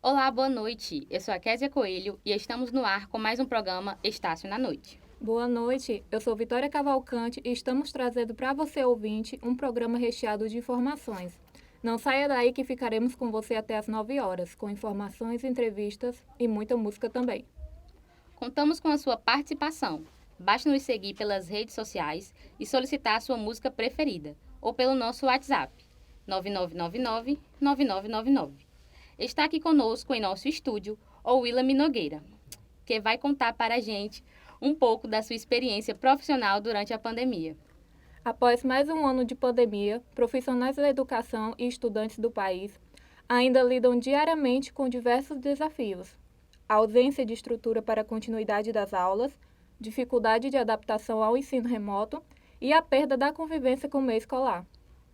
Olá, boa noite. Eu sou a Késia Coelho e estamos no ar com mais um programa Estácio na Noite. Boa noite, eu sou Vitória Cavalcante e estamos trazendo para você, ouvinte, um programa recheado de informações. Não saia daí que ficaremos com você até às 9 horas, com informações, entrevistas e muita música também. Contamos com a sua participação. Basta nos seguir pelas redes sociais e solicitar a sua música preferida, ou pelo nosso WhatsApp, 9999-9999. Está aqui conosco em nosso estúdio o Willam Nogueira, que vai contar para a gente um pouco da sua experiência profissional durante a pandemia. Após mais um ano de pandemia, profissionais da educação e estudantes do país ainda lidam diariamente com diversos desafios. A ausência de estrutura para a continuidade das aulas, dificuldade de adaptação ao ensino remoto e a perda da convivência com o meio escolar.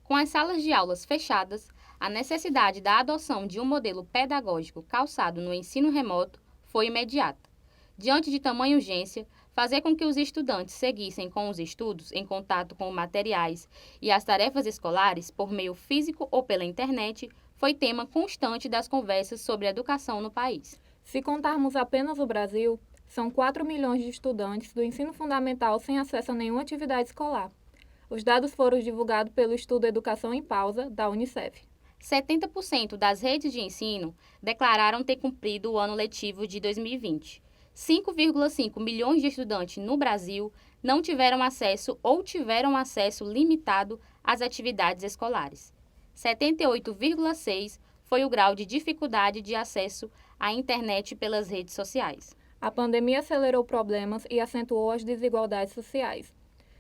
Com as salas de aulas fechadas, a necessidade da adoção de um modelo pedagógico calçado no ensino remoto foi imediata. Diante de tamanha urgência, fazer com que os estudantes seguissem com os estudos em contato com materiais e as tarefas escolares por meio físico ou pela internet foi tema constante das conversas sobre educação no país. Se contarmos apenas o Brasil, são 4 milhões de estudantes do ensino fundamental sem acesso a nenhuma atividade escolar. Os dados foram divulgados pelo estudo Educação em Pausa, da Unicef. 70% das redes de ensino declararam ter cumprido o ano letivo de 2020. 5,5 milhões de estudantes no Brasil não tiveram acesso ou tiveram acesso limitado às atividades escolares. 78,6% foi o grau de dificuldade de acesso à internet pelas redes sociais. A pandemia acelerou problemas e acentuou as desigualdades sociais.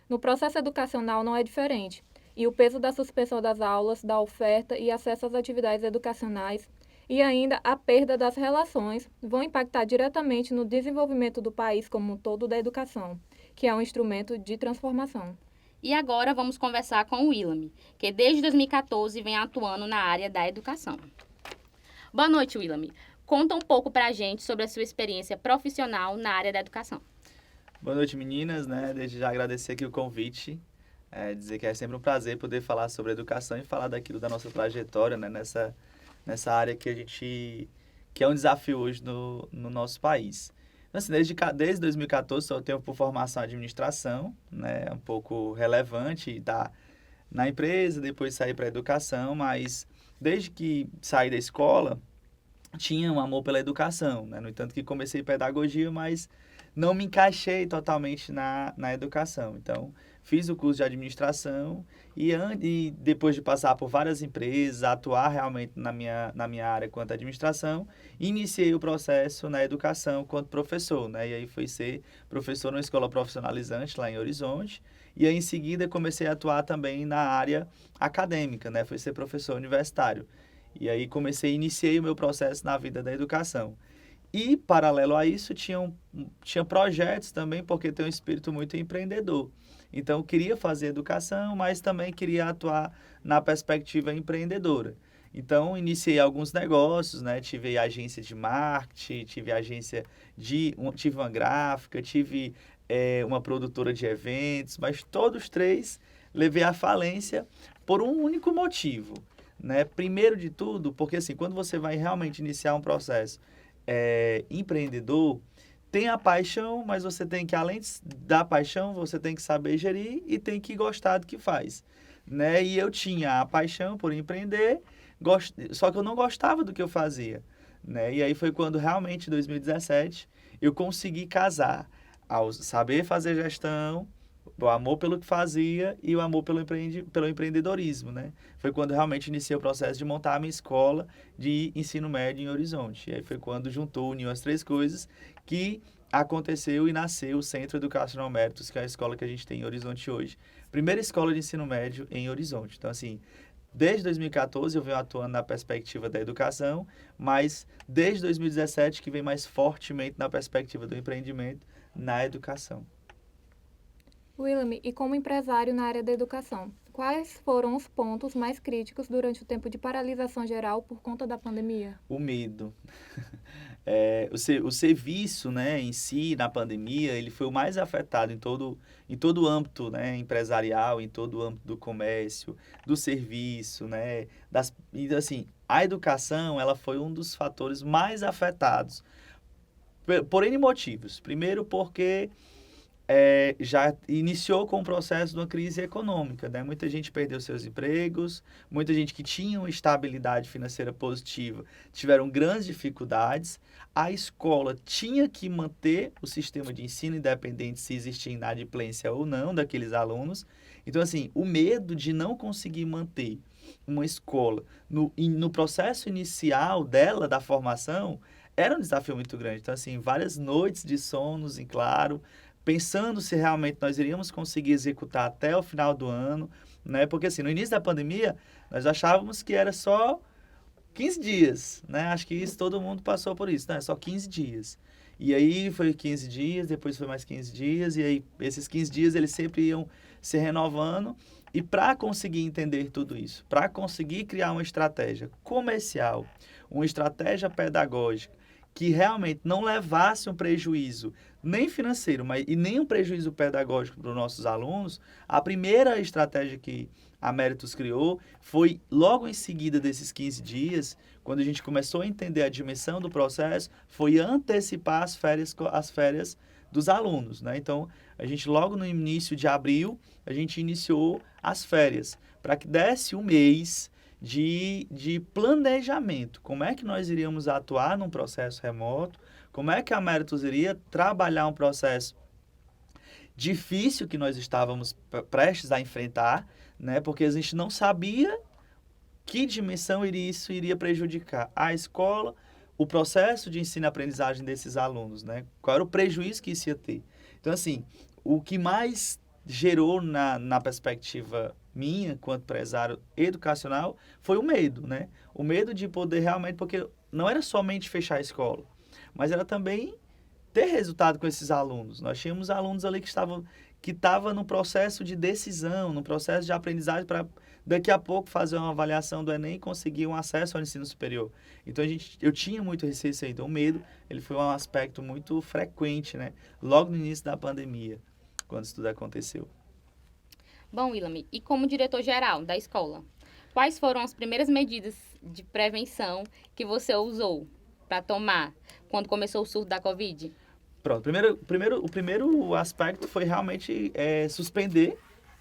No processo educacional não é diferente, e o peso da suspensão das aulas, da oferta e acesso às atividades educacionais e ainda a perda das relações vão impactar diretamente no desenvolvimento do país como um todo da educação, que é um instrumento de transformação. E agora vamos conversar com o Willam, que desde 2014 vem atuando na área da educação. Boa noite, Willam. Conta um pouco para a gente sobre a sua experiência profissional na área da educação. Boa noite, meninas, né? Desde já agradecer aqui o convite, dizer que é sempre um prazer poder falar sobre educação e falar daquilo da nossa trajetória, né? Nessa área que é um desafio hoje no nosso país. Então, assim, desde 2014 eu tenho por formação administração, né? Um pouco relevante na empresa, depois saí para a educação, mas desde que saí da escola tinha um amor pela educação, né? No entanto que comecei pedagogia, mas não me encaixei totalmente na educação. Então, fiz o curso de administração e depois de passar por várias empresas, atuar realmente na minha área quanto administração, iniciei o processo na educação quanto professor, né? E aí fui ser professor numa escola profissionalizante lá em Horizonte. E aí, em seguida, comecei a atuar também na área acadêmica, né? Fui ser professor universitário. E aí iniciei o meu processo na vida da educação. E, paralelo a isso, tinha projetos também, porque tem um espírito muito empreendedor. Então, eu queria fazer educação, mas também queria atuar na perspectiva empreendedora. Então, iniciei alguns negócios, né? Tive agência de marketing, tive uma gráfica, tive uma produtora de eventos, mas todos três levei à falência por um único motivo, né? Primeiro de tudo, porque assim, quando você vai realmente iniciar um processo empreendedor, tem a paixão, mas você tem que, além da paixão, você tem que saber gerir e tem que gostar do que faz, né? E eu tinha a paixão por empreender, só que eu não gostava do que eu fazia, né? E aí foi quando realmente, em 2017, eu consegui casar ao saber fazer gestão, o amor pelo que fazia e o amor pelo empreendedorismo, né? Foi quando realmente iniciei o processo de montar a minha escola de ensino médio em Horizonte. E aí foi quando uniu as três coisas que aconteceu e nasceu o Centro Educacional Méritos, que é a escola que a gente tem em Horizonte hoje. Primeira escola de ensino médio em Horizonte. Então, assim, desde 2014 eu venho atuando na perspectiva da educação, mas desde 2017 que vem mais fortemente na perspectiva do empreendimento na educação. Willam, e como empresário na área da educação, quais foram os pontos mais críticos durante o tempo de paralisação geral por conta da pandemia? O medo. O serviço, né, em si, na pandemia, ele foi o mais afetado em todo o âmbito, né, empresarial, em todo o âmbito do comércio, do serviço, né, e assim, a educação, ela foi um dos fatores mais afetados por N motivos. Primeiro porque já iniciou com o processo de uma crise econômica, né? Muita gente perdeu seus empregos, muita gente que tinha uma estabilidade financeira positiva tiveram grandes dificuldades. A escola tinha que manter o sistema de ensino independente se existia inadimplência ou não daqueles alunos. Então, assim, o medo de não conseguir manter uma escola no processo inicial dela, da formação, era um desafio muito grande. Então, assim, várias noites de sonos em claro, pensando se realmente nós iríamos conseguir executar até o final do ano, né? Porque assim, no início da pandemia, nós achávamos que era só 15 dias, né? Acho que isso todo mundo passou por isso, né? Só 15 dias. E aí foi 15 dias, depois foi mais 15 dias, e aí esses 15 dias eles sempre iam se renovando. E para conseguir entender tudo isso, para conseguir criar uma estratégia comercial, uma estratégia pedagógica, que realmente não levasse um prejuízo nem financeiro, mas e nem um prejuízo pedagógico para os nossos alunos, a primeira estratégia que a Méritos criou foi logo em seguida desses 15 dias, quando a gente começou a entender a dimensão do processo, foi antecipar as férias dos alunos, né? Então, a gente logo no início de abril, a gente iniciou as férias, para que desse um mês de planejamento. Como é que nós iríamos atuar num processo remoto? Como é que a Méritos iria trabalhar um processo difícil que nós estávamos prestes a enfrentar, né? Porque a gente não sabia que dimensão isso iria prejudicar a escola, o processo de ensino e aprendizagem desses alunos, né? Qual era o prejuízo que isso ia ter. Então, assim, o que mais gerou na perspectiva minha, quanto empresário educacional, foi o medo, né? O medo de poder realmente, porque não era somente fechar a escola, mas era também ter resultado com esses alunos. Nós tínhamos alunos ali que estavam no processo de decisão, no processo de aprendizagem para daqui a pouco fazer uma avaliação do Enem e conseguir um acesso ao ensino superior. Então eu tinha muito receio disso aí. Então o medo, ele foi um aspecto muito frequente, né? Logo no início da pandemia, quando isso tudo aconteceu. Bom, Willam, e como diretor-geral da escola, quais foram as primeiras medidas de prevenção que você usou para tomar quando começou o surto da Covid? Pronto, o primeiro aspecto foi realmente suspender,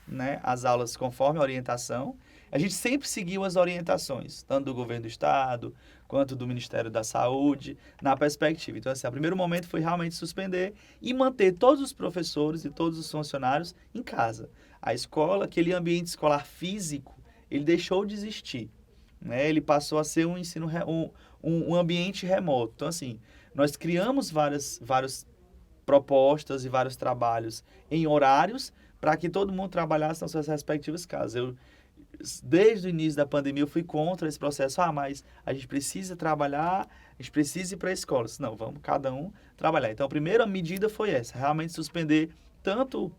né, as aulas conforme a orientação. A gente sempre seguiu as orientações, tanto do governo do estado, quanto do Ministério da Saúde, na perspectiva. Então, assim, o primeiro momento foi realmente suspender e manter todos os professores e todos os funcionários em casa. A escola, aquele ambiente escolar físico, ele deixou de existir, né? Ele passou a ser um ambiente remoto. Então, assim, nós criamos várias propostas e vários trabalhos em horários para que todo mundo trabalhasse nas suas respectivas casas. Desde o início da pandemia, eu fui contra esse processo. Mas a gente precisa trabalhar, a gente precisa ir para a escola. Não, vamos cada um trabalhar. Então, a primeira medida foi essa, realmente suspender tanto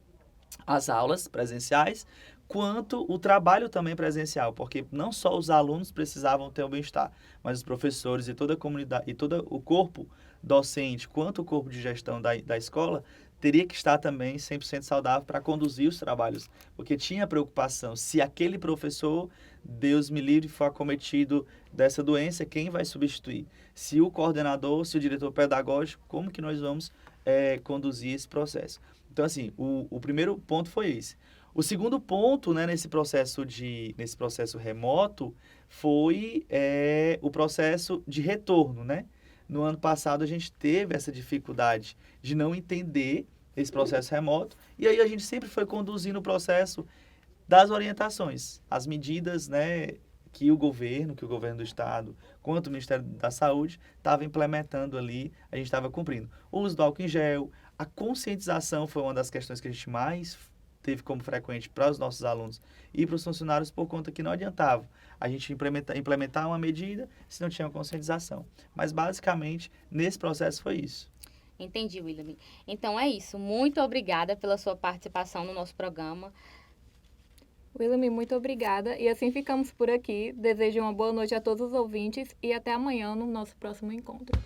as aulas presenciais, quanto o trabalho também presencial, porque não só os alunos precisavam ter o bem-estar, mas os professores e toda a comunidade, e todo o corpo docente, quanto o corpo de gestão da escola, teria que estar também 100% saudável para conduzir os trabalhos, porque tinha preocupação, se aquele professor, Deus me livre, for acometido dessa doença, quem vai substituir? Se o coordenador, se o diretor pedagógico, como que nós vamos conduzir esse processo? Então, assim, o primeiro ponto foi esse. O segundo ponto, né, nesse processo remoto foi o processo de retorno, né? No ano passado, a gente teve essa dificuldade de não entender esse processo remoto, e aí a gente sempre foi conduzindo o processo das orientações, as medidas, né, que o governo do estado, quanto o Ministério da Saúde, estava implementando ali, a gente estava cumprindo. O uso do álcool em gel, a conscientização foi uma das questões que a gente mais teve como frequente para os nossos alunos e para os funcionários, por conta que não adiantava a gente implementar uma medida se não tinha uma conscientização. Mas, basicamente, nesse processo foi isso. Entendi, Willam. Então é isso. Muito obrigada pela sua participação no nosso programa. Willam, muito obrigada. E assim ficamos por aqui. Desejo uma boa noite a todos os ouvintes e até amanhã no nosso próximo encontro.